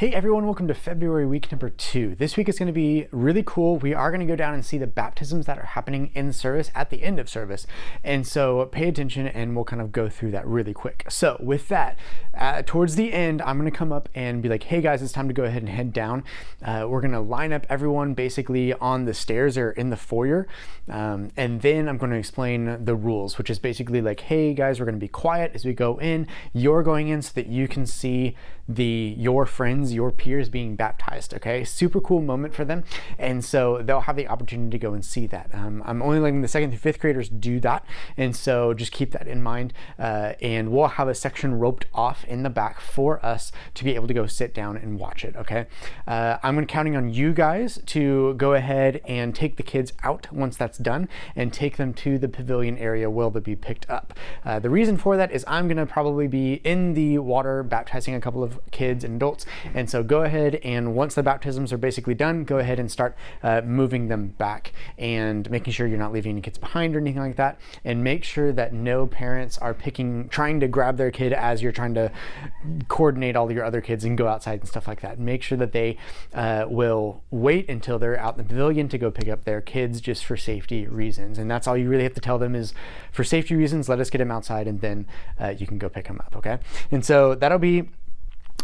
Hey everyone, welcome to February week number 2. This week is going to be really cool. We are going to go down and see the baptisms that are happening in service at the end of service. And so pay attention and we'll kind of go through that really quick. So with that, towards the end, I'm going to come up and be like, hey guys, it's time to go ahead and head down. We're going to line up everyone basically on the stairs or in the foyer. And then I'm going to explain the rules, which is basically like, hey guys, we're going to be quiet as we go in. You're going in so that you can see your friends, your peers being baptized. Okay, super cool moment for them, and so they'll have the opportunity to go and see that. I'm only letting the 2nd through 5th graders do that, and so just keep that in mind. And we'll have a section roped off in the back for us to be able to go sit down and watch it. Okay, I'm counting on you guys to go ahead and take the kids out once that's done and take them to the pavilion area where they'll be picked up. The reason for that is I'm gonna probably be in the water baptizing a couple of kids and adults, and so go ahead and once the baptisms are basically done, go ahead and start moving them back and making sure you're not leaving any kids behind or anything like that, and make sure that no parents are trying to grab their kid as you're trying to coordinate all your other kids and go outside and stuff like that. Make sure that they will wait until they're out in the pavilion to go pick up their kids, just for safety reasons. And that's all you really have to tell them is, for safety reasons, let us get them outside and then you can go pick them up. Okay, and so that'll be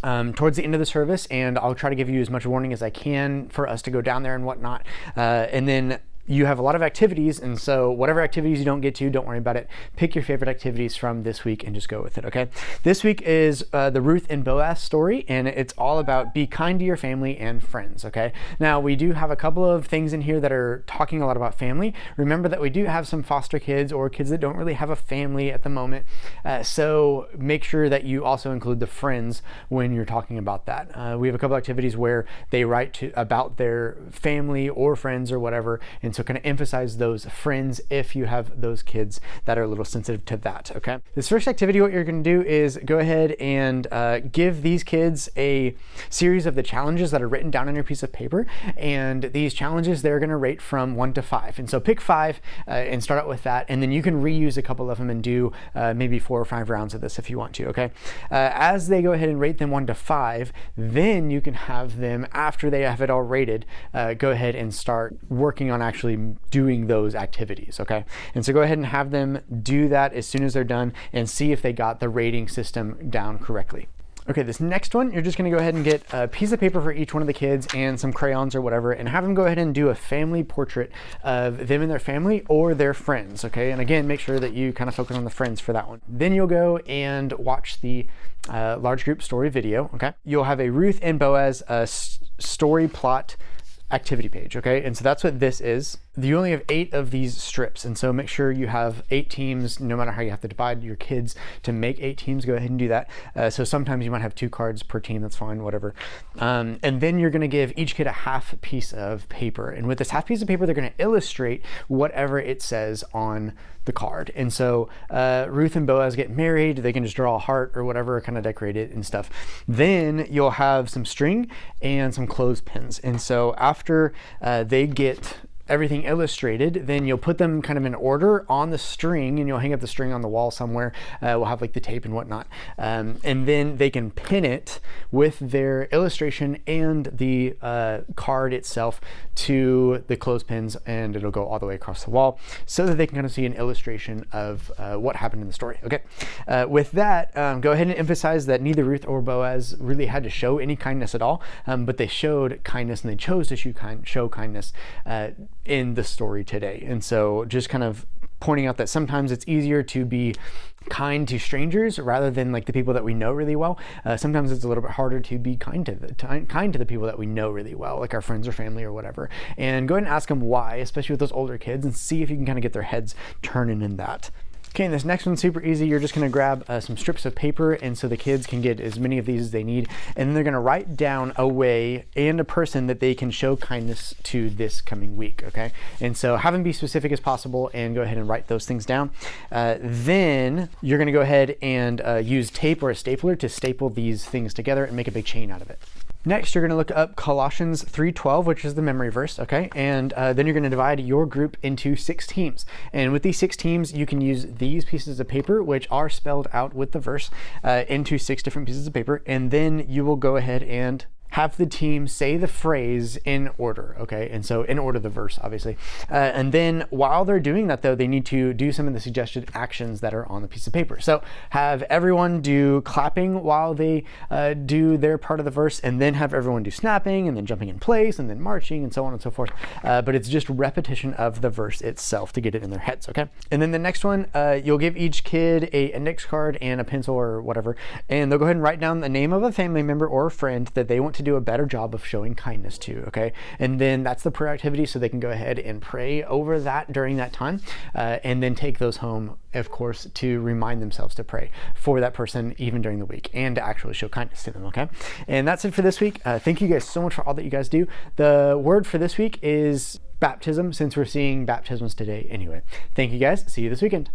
towards the end of the service, and I'll try to give you as much warning as I can for us to go down there and whatnot. And then you have a lot of activities, and so whatever activities you don't get to, don't worry about it. Pick your favorite activities from this week and just go with it, okay? This week is the Ruth and Boaz story, and it's all about be kind to your family and friends, okay? Now, we do have a couple of things in here that are talking a lot about family. Remember that we do have some foster kids or kids that don't really have a family at the moment, so make sure that you also include the friends when you're talking about that. We have a couple activities where they write about their family or friends or whatever, and so kind of emphasize those friends if you have those kids that are a little sensitive to that, okay? This first activity, what you're going to do is go ahead and give these kids a series of the challenges that are written down on your piece of paper, and these challenges they're going to rate from 1 to 5. And so pick 5 and start out with that, and then you can reuse a couple of them and do maybe 4 or 5 rounds of this if you want to, okay? As they go ahead and rate them 1 to 5, then you can have them, after they have it all rated, go ahead and start working on actually doing those activities, okay? And so go ahead and have them do that as soon as they're done and see if they got the rating system down correctly. Okay, this next one, you're just gonna go ahead and get a piece of paper for each one of the kids and some crayons or whatever, and have them go ahead and do a family portrait of them and their family or their friends, okay? And again, make sure that you kind of focus on the friends for that one. Then you'll go and watch the large group story video, okay? You'll have a Ruth and Boaz story plot activity page, okay? And so that's what this is. You only have 8 of these strips, and so make sure you have 8 teams, no matter how you have to divide your kids to make 8 teams, go ahead and do that. So sometimes you might have 2 cards per team, that's fine, whatever. And then you're gonna give each kid a half piece of paper. And with this half piece of paper, they're gonna illustrate whatever it says on the card. And so Ruth and Boaz get married, they can just draw a heart or whatever, kind of decorate it and stuff. Then you'll have some string and some clothespins. And so after they get everything illustrated, then you'll put them kind of in order on the string, and you'll hang up the string on the wall somewhere. We'll have like the tape and whatnot. And then they can pin it with their illustration and the card itself to the clothespins, and it'll go all the way across the wall so that they can kind of see an illustration of what happened in the story, okay? With that, go ahead and emphasize that neither Ruth or Boaz really had to show any kindness at all, but they showed kindness, and they chose to show kindness in the story today. And so just kind of pointing out that sometimes it's easier to be kind to strangers rather than like the people that we know really well. Sometimes it's a little bit harder to be kind to the people that we know really well, like our friends or family or whatever. And go ahead and ask them why, especially with those older kids, and see if you can kind of get their heads turning in that. Okay, and this next one's super easy. You're just gonna grab some strips of paper, and so the kids can get as many of these as they need, and then they're gonna write down a way and a person that they can show kindness to this coming week, okay? And so have them be specific as possible and go ahead and write those things down. Then you're gonna go ahead and use tape or a stapler to staple these things together and make a big chain out of it. Next, you're going to look up Colossians 3:12, which is the memory verse, okay? And then you're going to divide your group into 6 teams. And with these 6 teams, you can use these pieces of paper, which are spelled out with the verse, into 6 different pieces of paper. And then you will go ahead and have the team say the phrase in order, okay? And so in order the verse, obviously. And then while they're doing that though, they need to do some of the suggested actions that are on the piece of paper. So have everyone do clapping while they do their part of the verse, and then have everyone do snapping, and then jumping in place, and then marching, and so on and so forth. But it's just repetition of the verse itself to get it in their heads, okay? And then the next one, you'll give each kid a index card and a pencil or whatever, and they'll go ahead and write down the name of a family member or a friend that they want to do a better job of showing kindness to, okay? And then that's the prayer activity, so they can go ahead and pray over that during that time, and then take those home, of course, to remind themselves to pray for that person even during the week and to actually show kindness to them, okay? And that's it for this week. Thank you guys so much for all that you guys do. The word for this week is baptism, since we're seeing baptisms today anyway. Thank you guys. See you this weekend.